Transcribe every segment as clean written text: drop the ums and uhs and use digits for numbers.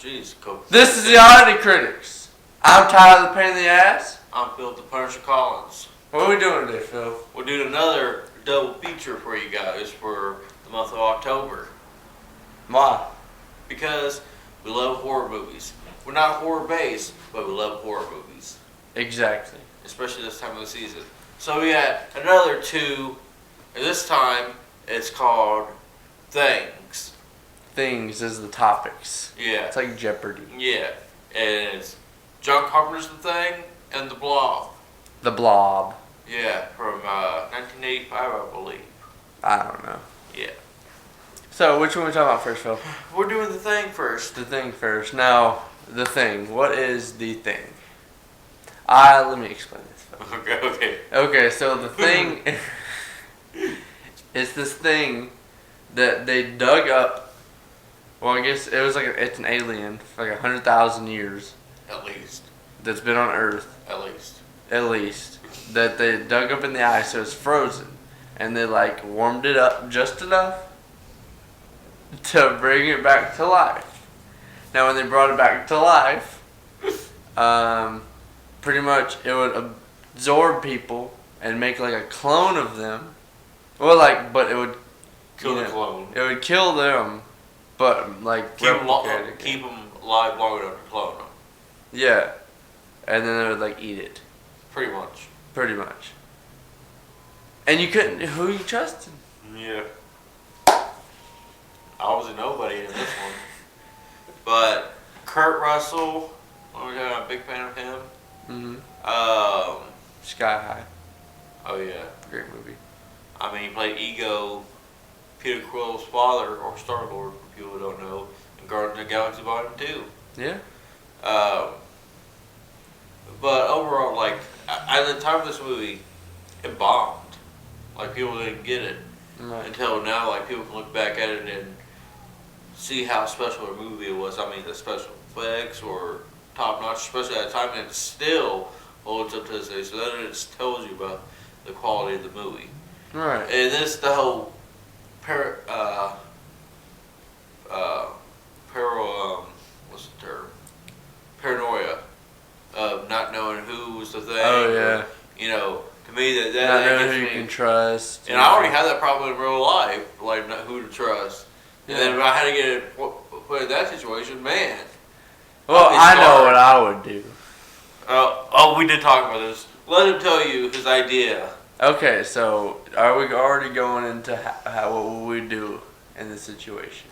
jeez, Coach. This is the Oddity Critics. I'm Tyler the Pain in the Ass. I'm Phil the Punisher Collins. What are we doing today, Phil? We're doing another double feature for you guys for the month of October. Why? Because we love horror movies. We're not horror based, but we love horror movies. Exactly. Especially this time of the season. So we got another two, and this time it's called Things. Things is the topics. Yeah. It's like Jeopardy. Yeah. And it's John Carpenter's The Thing and The Blob. The Blob. Yeah, from 1985, I believe. I don't know. Yeah. So, which one are we talking about first, Phil? We're doing The Thing first. The Thing first. Now, The Thing. What is The Thing? Let me explain this, Phil. Okay. Okay, so The Thing it's this thing that they dug up. Well, I guess it was it's an alien for like 100,000 years. At least. That's been on Earth. At least. That they dug up in the ice, so it's frozen. And they warmed it up just enough to bring it back to life. Now when they brought it back to life, pretty much it would absorb people and make a clone of them. Well, but it would kill the clone. It would kill them, but keep them alive long enough to clone them. Yeah, and then they would eat it. Pretty much. And you couldn't. Who you trusted? Yeah. I was a nobody in this one. But Kurt Russell, I'm a big fan of him. Mm-hmm. Sky High. Oh yeah. Great movie. I mean, he played Ego, Peter Quill's father, or Star-Lord, for people who don't know, in Guardians of the Galaxy Volume 2. Yeah. But overall, at the time of this movie, it bombed. People didn't get it. Right. Until now, people can look back at it and see how special a movie it was. I mean, the special effects were top-notch, especially at the time, and it still holds up to this day. So that it just tells you about the quality of the movie. Right. And this, the whole what's the term? Paranoia of not knowing who was the thing. Oh yeah. To me that not knowing who you can trust. And I already had that problem in real life, not who to trust. Yeah. And then if I had to get it put in that situation, man. Well, I know what I would do. We did talk about this. Let him tell you his idea. Okay, so are we already going into what would we do in this situation?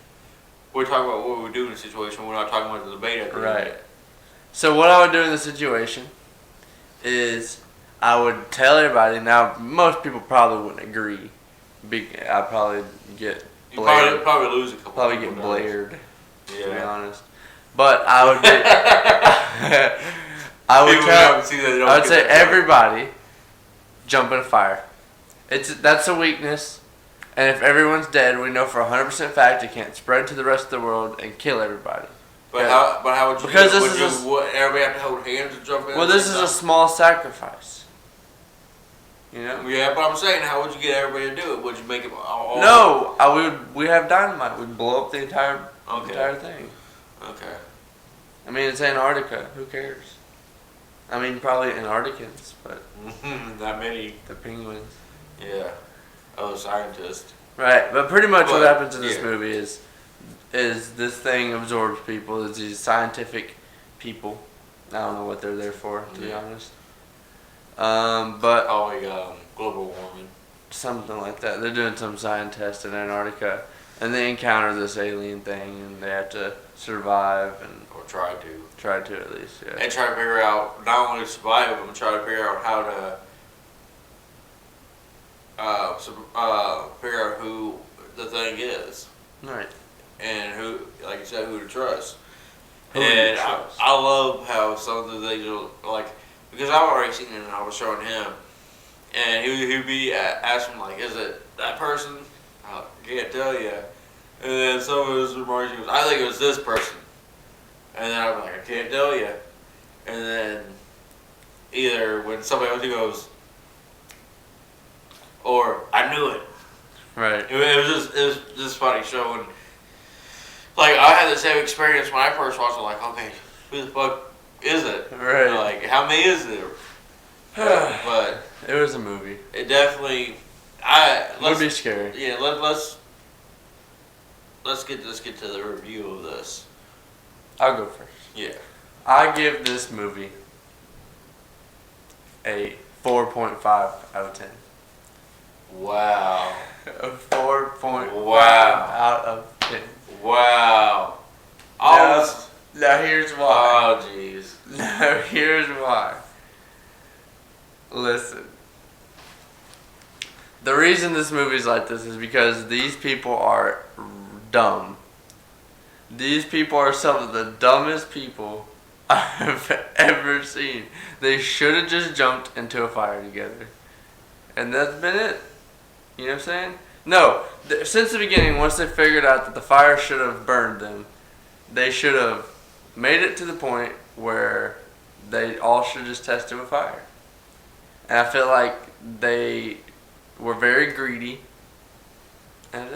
We're talking about what we would do in the situation. We're not talking about the debate at the right. So what I would do in this situation is I would tell everybody. Now, most people probably wouldn't agree. I'd probably get blared. You'd probably lose a couple. Probably get blared. Yeah. To be honest, but I would. I would say everybody jump in a fire. That's a weakness, and if everyone's dead, we know for 100% fact it can't spread to the rest of the world and kill everybody. But how would you? Because everybody have to hold hands and jump in. Well, this is a small sacrifice. Yeah, but I'm saying, how would you get everybody to do it? Would you make it all? No, we have dynamite. We'd blow up the entire thing. Okay. I mean, it's Antarctica. Who cares? I mean, probably Antarcticans, but not many. The penguins. Yeah. Oh, scientists. Right, but pretty much what happens in this movie is this thing absorbs people. It's these scientific people. I don't know what they're there for, to be honest. But global warming. Something like that. They're doing some science test in Antarctica, and they encounter this alien thing, and they have to survive or try to at least, yeah. And try to figure out not only survive it, but try to figure out how to figure out who the thing is. Right. And who, like you said, who to trust. I love how some of the things are because I've already seen it and I was showing him, and he'd be asking is it that person? I can't tell you. And then some of his remarks, he goes, I think it was this person. And then I'm I can't tell you. And then either when somebody else goes, or I knew it. Right. It was just funny showing Like, I had the same experience when I first watched it. Like, okay, who the fuck is it? Right. Like, how many is there? But it was a movie. It definitely. Would be scary. Yeah, let's get to the review of this. I'll go first. Yeah. I give this movie a 4.5 out of 10. Wow. A 4.5 out of 10. Wow. Now here's why. Oh, jeez. Now here's why. Listen. The reason this movie's like this is because these people are dumb. These people are some of the dumbest people I've ever seen. They should have just jumped into a fire together. And that's been it. You know what I'm saying? No. Since the beginning, once they figured out that the fire should have burned them, they should have made it to the point where they all should have just tested with fire. And I feel like they were very greedy. And,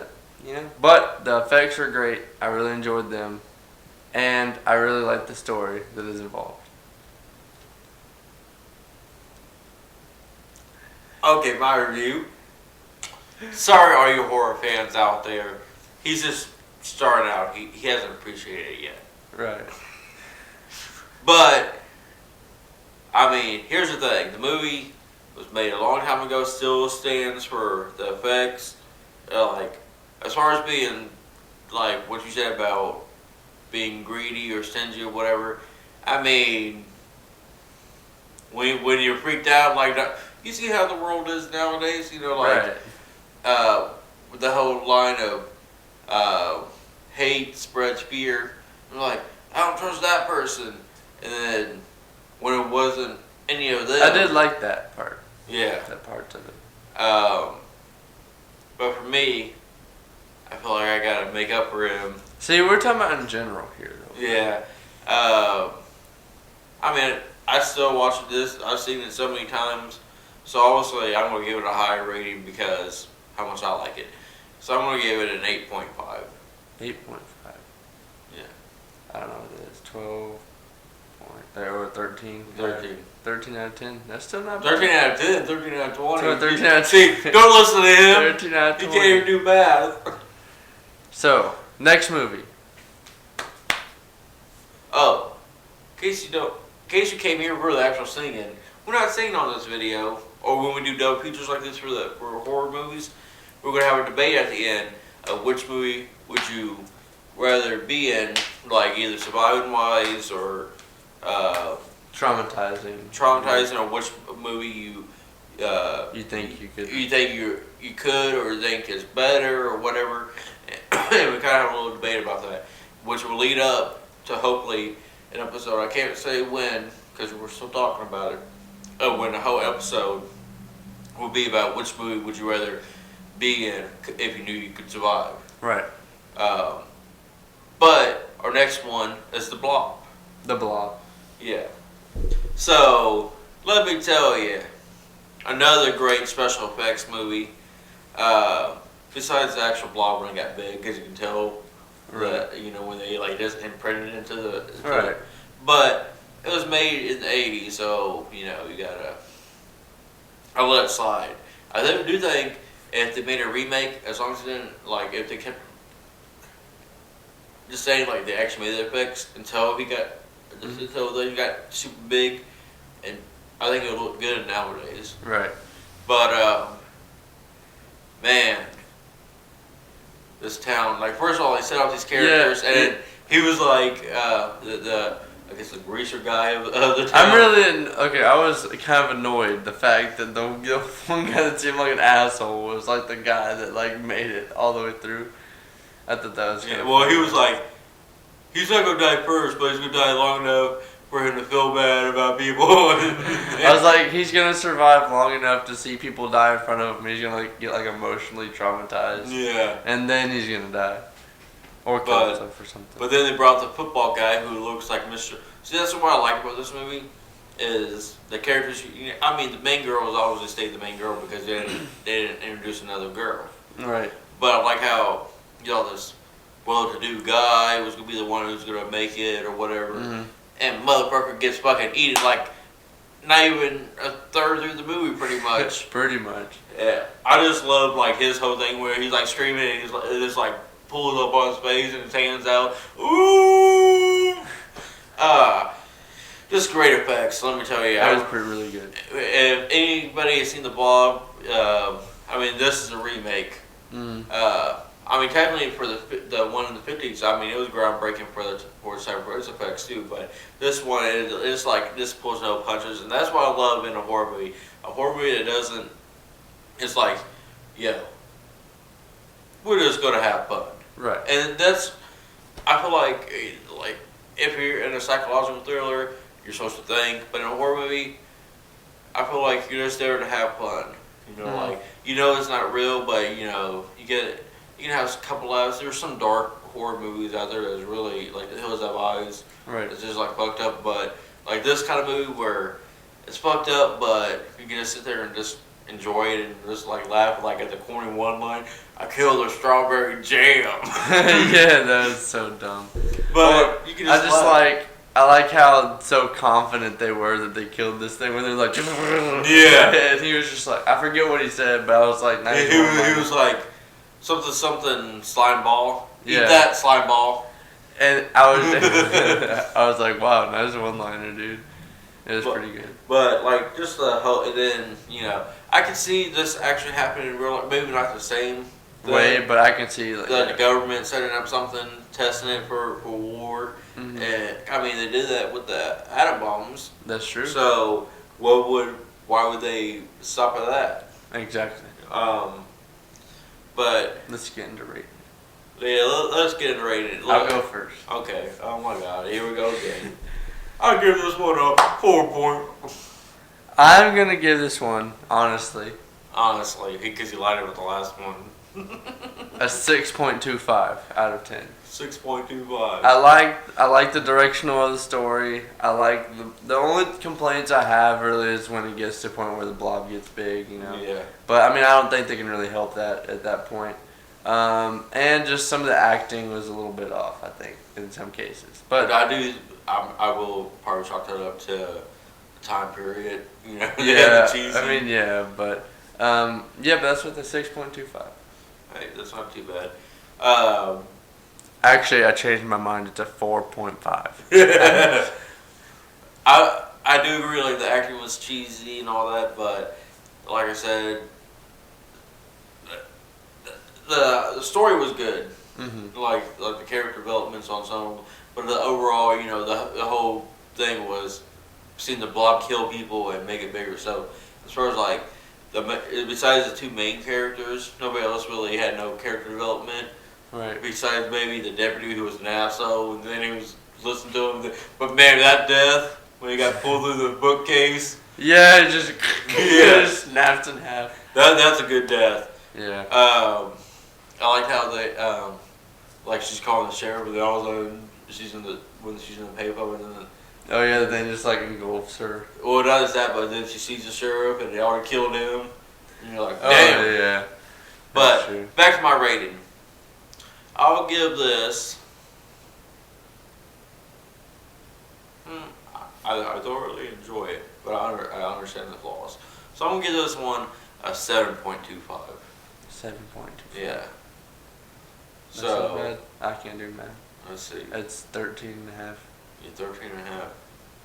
but the effects were great. I really enjoyed them. And I really liked the story that is involved. Okay, my review. Sorry, all you horror fans out there. He's just starting out. He hasn't appreciated it yet. Right. But, I mean, here's the thing. The movie was made a long time ago, still stands for the effects. As far as being, like, what you said about being greedy or stingy or whatever, I mean, when you're freaked out like that, you see how the world is nowadays, Right. With the whole line of hate spreads fear. I'm like, I don't trust that person. And then when it wasn't any of them. I did like that part. Yeah. That part of it. But for me, I feel like I gotta make up for him. See, we're talking about in general here, though. Yeah. I mean, I still watch this. I've seen it so many times. So obviously, I'm gonna give it a higher rating because how much I like it. So I'm gonna give it an 8.5. 8.5. Yeah. I don't know what it is. 12. Or 13. 13. 13 out of 10. That's still not bad. 13 out of 10. 13 out of 20. 13 out of 10. See, don't listen to him. 13 out of 20. You can't even do math. So, next movie. Oh, in case you came here for the actual singing, we're not singing on this video, or when we do double features like this for horror movies, we're gonna have a debate at the end of which movie would you rather be in, like either surviving wise or traumatizing, or which movie you think you could you could or think is better or whatever. And we kind of have a little debate about that, which will lead up to hopefully an episode. I can't say when because we're still talking about it. When the whole episode will be about which movie would you rather be in if you knew you could survive. Right. But our next one is The Blob. The Blob. Yeah. So let me tell you, another great special effects movie. Besides the actual blob when it got big, because you can tell that when they just imprinted into the right. But it was made in the '80s, so you gotta. I'll let it slide. I do think if they made a remake, as long as it didn't if they kept just saying they actually made the effects until he got until they got super big, and I think it would look good nowadays. Right. But man. This town, first of all, they set up these characters, and he was I guess the greaser guy of the town. I was kind of annoyed the fact that the one guy that seemed like an asshole was the guy that made it all the way through. I thought that was kind of funny. He was he's not gonna die first, but he's gonna die long enough for him to feel bad about people. I was like, he's gonna survive long enough to see people die in front of him. He's gonna get emotionally traumatized. Yeah. And then he's gonna die, or kill himself or something. But then they brought the football guy who looks like Mr. See, that's what I like about this movie is the characters. The main girl has always stayed the main girl because they didn't introduce another girl. Right. But I like how this well-to-do guy was gonna be the one who's gonna make it or whatever, Mm-hmm. and motherfucker gets fucking eaten like not even a third through the movie, pretty much. Pretty much. Yeah, I just love like his whole thing where he's like screaming and he's like, just like pulls up on his face and his hands out. Ooh, just great effects. Let me tell you, that was really good. If anybody has seen The Blob, I mean this is a remake. I mean technically for the one in the 50s, I mean it was groundbreaking for cyber effects too. But this one, it's like this pulls no punches, and that's what I love in a horror movie. A horror movie that doesn't. It's like, yo, we're just gonna have fun, right? And that's, I feel like if you're in a psychological thriller, you're supposed to think, but in a horror movie, I feel like you're just there to have fun. You know, like it's not real, but you can have a couple laughs. There's some dark horror movies out there that's really like The Hills Have Eyes. Right. It's just like fucked up, but like this kind of movie where it's fucked up, but you can just sit there and just enjoy it and just like laugh like at the corny one line. I killed a strawberry jam. Yeah, that was so dumb. But you can just I like how so confident they were that they killed this thing when they're like, yeah. And he was just like, I forget what he said, but I was like, nice. He was like something slime ball. Yeah. Eat that slime ball. And I was like, wow, nice one-liner, dude. It was pretty good. But like just the whole, and then I can see this actually happening in real life. Maybe not the same way, but I can see like the government setting up something, testing it for war. Mm-hmm. And I mean, they did that with the atom bombs. That's true. So why would they stop at that? Exactly. But let's get into rating. Yeah, let's get into rating. I'll go first. Okay. Oh my God, here we go again. I'll give this one a 4 point. I'm gonna give this one, honestly, because you lied with the last one. a 6.25 out of 10. 6.25. I like the directional of the story. I like the only complaints I have really is when it gets to the point where the blob gets big, Yeah. But I mean, I don't think they can really help that at that point. And just some of the acting was a little bit off, I think, in some cases. But I will probably chalk that up to the time period. Yeah. I mean, yeah, but that's what the 6.25. Hey, that's not too bad. Actually, I changed my mind. It's a 4.5. I do agree. Like the acting was cheesy and all that, but like I said, the story was good. Mm-hmm. Like the character developments on some, but the overall, the whole thing was seeing the blob kill people and make it bigger. So as far as like besides the two main characters, nobody else really had no character development. Right. Besides maybe the deputy who was an asshole, and then he was listening to him. But man, that death when he got pulled through the bookcase. Yeah, it just snaps in half. That's a good death. Yeah. I like how they like she's calling the sheriff, but then all of a sudden when she's in the payphone, and then oh yeah, then just like engulfs her. Well, not just that, but then she sees the sheriff and they already killed him, and you're like, damn. Oh yeah. But back to my rating. I'll give this. I thoroughly enjoy it, but I understand the flaws. So I'm gonna give this one a 7.25. 7.25. Yeah. That's not bad. I can't do math. Let's see. It's 13 and a half. Yeah, 13 and a half.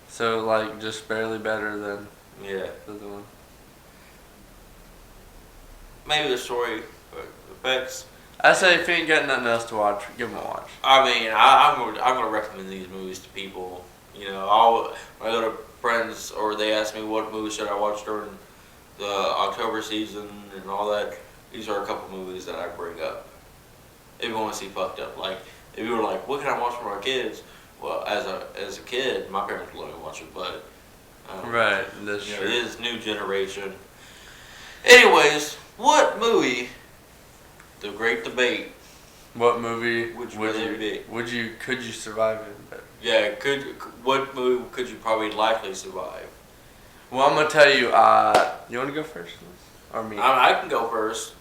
So like just barely better than the other one. Maybe the story effects. I say if you ain't got nothing else to watch, give them a watch. I mean, I'm gonna recommend these movies to people. When I go to friends or they ask me what movie should I watch during the October season and all that, these are a couple movies that I bring up. If you want to see fucked up, like if you were like, what can I watch for my kids? Well, as a kid, my parents would let me watch it, but right, that's true. It is new generation. Anyways, what movie? The great debate. What movie could you survive in? Yeah, what movie could you probably likely survive? Well, I'm gonna tell you. You want to go first, or me? I can go first.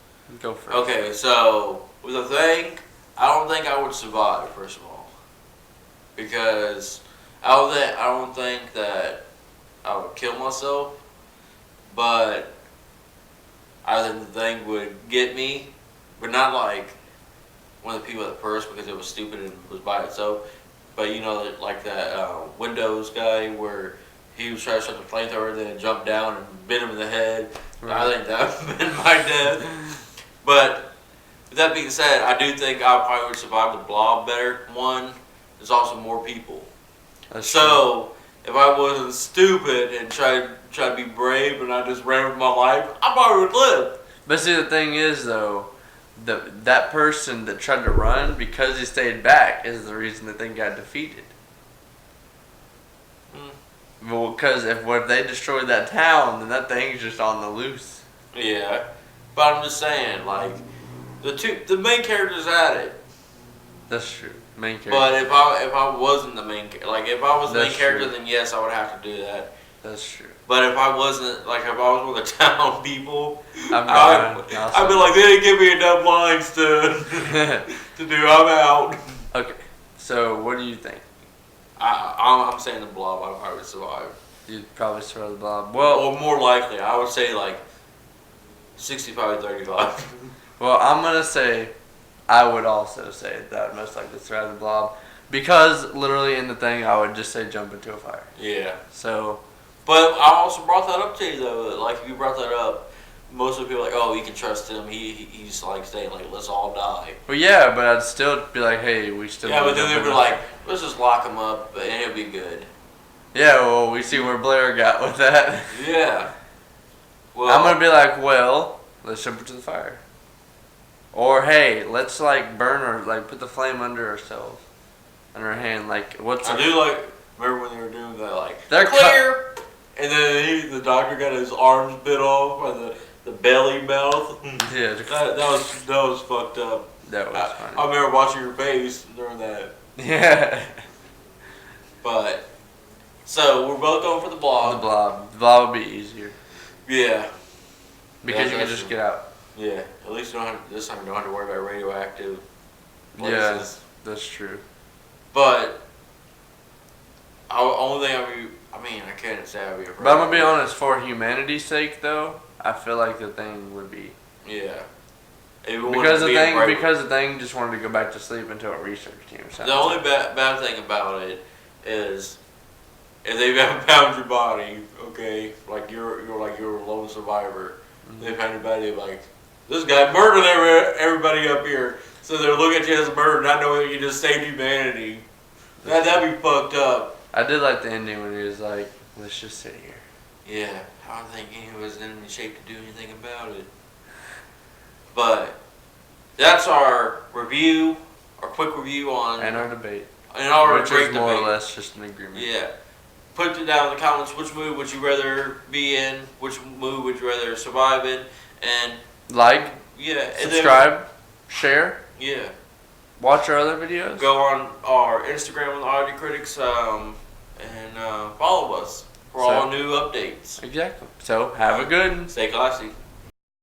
Go first. Okay, so with The Thing, I don't think I would survive, first of all, because I don't think that I would kill myself, but I think the thing would get me, but not like one of the people at the first because it was stupid and was by itself. But you know, like that Windows guy where he was trying to start the flamethrower, then it jumped down and bit him in the head. Right. I think that would have been my death. But with that being said, I do think I probably would survive the blob better. One, there's also more people. That's so true. If I wasn't stupid and tried to be brave and I just ran for my life, I probably would live. But see, the thing is though, that person that tried to run because he stayed back is the reason the thing got defeated. Well, because if they destroyed that town, then that thing's just on the loose. Yeah, but I'm just saying, like, the main characters had it. That's true, main character. But if I wasn't the main, like, if I was the main character, then yes, I would have to do that. That's true. But if I wasn't, like, if I was one of the town people, I'd be like, they didn't give me enough lines to do. I'm out. Okay, so what do you think? I'm saying the blob. I probably would survive. You'd probably survive the blob. Well, or more likely, I would say like 65-35. Well, I'm gonna say, I would also say that I'd most likely survive the blob because literally in the thing, I would just say jump into a fire. Yeah. So. But I also brought that up to you though. Like if you brought that up, most of the people are like, oh, you can trust him. He's like saying like, let's all die. Well, yeah, but I'd still be like, hey, we still. Yeah, but then they'd be like, let's just lock him up and it'll be good. Yeah, well, we see where Blair got with that. Yeah. Well, I'm gonna be like, well, let's jump into the fire. Or hey, let's like burn or like put the flame under ourselves, under our hand. Like what's? I do like. Remember when they were doing that? Like they're clear. And then the doctor got his arms bit off by the belly mouth. Yeah. That was fucked up. That was funny. I remember watching your face during that. Yeah. But so we're both going for the blob. The blob would be easier. Yeah. Because you can just get out. Yeah. At least this time you don't have to worry about radioactive places. Yeah, that's true. But only thing I can't say I'd be afraid. But I'm gonna be honest, for humanity's sake though, I feel like the thing would be. Yeah. Because the thing just wanted to go back to sleep until a research team. The only bad thing about it is if they haven't found your body, okay, like you're a lone survivor. Mm-hmm. They found your body, they're like, this guy murdered everybody up here. So they're looking at you as a murderer, not knowing that you just saved humanity. That'd be fucked up. I did like the ending when he was like, let's just sit here. Yeah, I don't think he was in any shape to do anything about it. But that's our review, our quick review on... And our debate. And our which is more or less just an agreement. Yeah. Put it down in the comments, which movie would you rather be in, which movie would you rather survive in, and... Like, yeah, subscribe, share. Yeah. Watch our other videos. Go on our Instagram with Audio Critics and follow us for all new updates. Exactly. So, have a good one. Stay classy.